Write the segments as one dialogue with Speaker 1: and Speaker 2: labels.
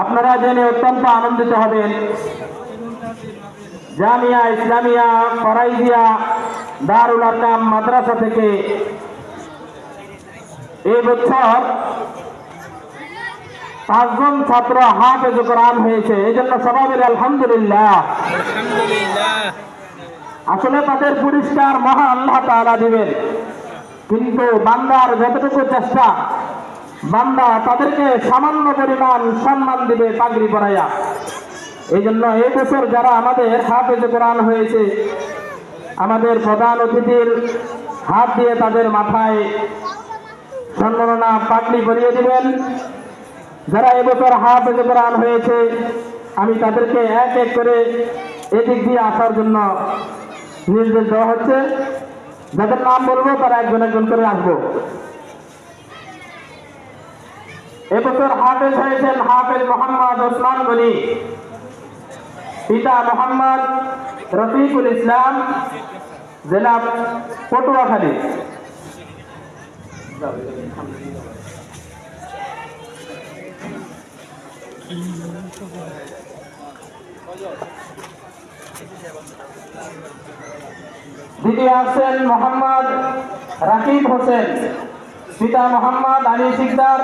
Speaker 1: আপনারা জেনে অত্যন্ত আনন্দিত হবেন, জামিয়া ইসলামিয়া ফরাইজিয়া দারুল আরকাম মাদ্রাসা থেকে এই বছর 5 জন ছাত্র হাফেজ কোরআন হয়েছে। এই জন্য সবাই মিলে আলহামদুলিল্লাহ। আসলে তাদের পুরস্কার মহান আল্লাহ তাআলা দিবেন, কিন্তু বান্দার যতটুকু চেষ্টা, বান্দা তাদেরকে সামান্য পরিমাণ সম্মান দিবে পাগড়ি পরাইয়া। এই জন্য এই বছর যারা আমাদের হাফেজ কোরআন হয়েছে, আমাদের প্রধান অতিথির হাত দিয়ে তাদের মাথায় সম্মাননা পাগড়ি পরিয়ে দিবেন। যারা এবছর হাফেজ কোরআন হয়েছে, আমি তাদেরকে এক এক করে এদিক দিয়ে আসার জন্য নির্দেশ দেওয়া হচ্ছে। যাদের নাম বলবো তারা একজন একজন করে আসবো। এবছর হাফেজ হয়েছেন হাফেজ মোহাম্মদ ওসমান গনি, পিতা মোহাম্মদ রফিকুল ইসলাম, জেলা পটুয়াখালী। দ্বিতীয় আসছেন মোহাম্মদ রাকিব হোসেন, পিতা মোহাম্মদ আলী সিকদার,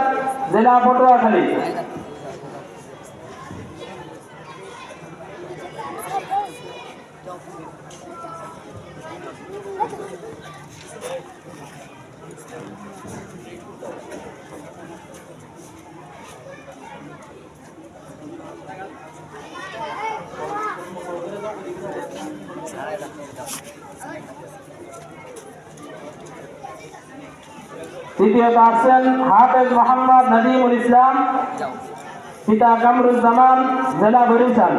Speaker 1: জেলা পটুয়াখালী। তৃতীয়ত আসছেন হাফেজ মোহাম্মদ নাজিমুল ইসলাম, পিতা কামরুজ্জামান, জেলা বরিশাল।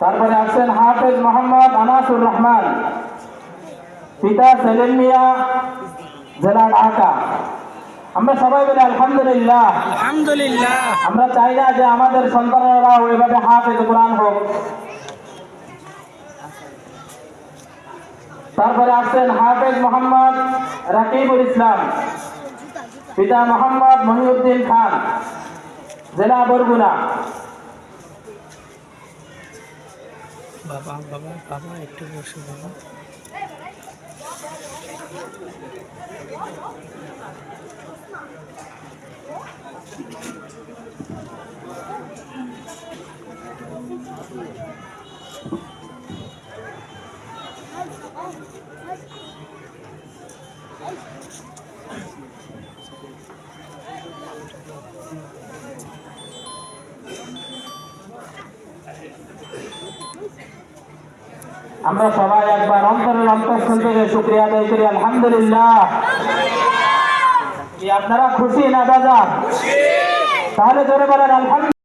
Speaker 1: তারপরে আসছেন হাফেজ মোহাম্মদ আনাসুর রহমান, পিতা সেলিম মিয়া, জেলা ঢাকা। আমরা সবাই বলি আলহামদুলিল্লাহ। আলহামদুলিল্লাহ। আমরা চাই না যে আমাদের সন্তানেরা ওইভাবে হাফেজ কোরআন হোক। তারপরে আসছেন হাফেজ মোহাম্মদ রাকিবুল ইসলাম, পিতা মোহাম্মদ মহিউদ্দিন খান, জেলা বরগুনা।
Speaker 2: বাবা বাবা বাবা একটু বসে বাবা।
Speaker 1: আমরা সবাই একবার অন্তরের অন্তঃস্থল থেকে শুকরিয়া আদায় করি আলহামদুলিল্লাহ। কি আপনারা খুশি না বাজার? তাহলে জোরে বলেন আলহামদুলিল্লাহ।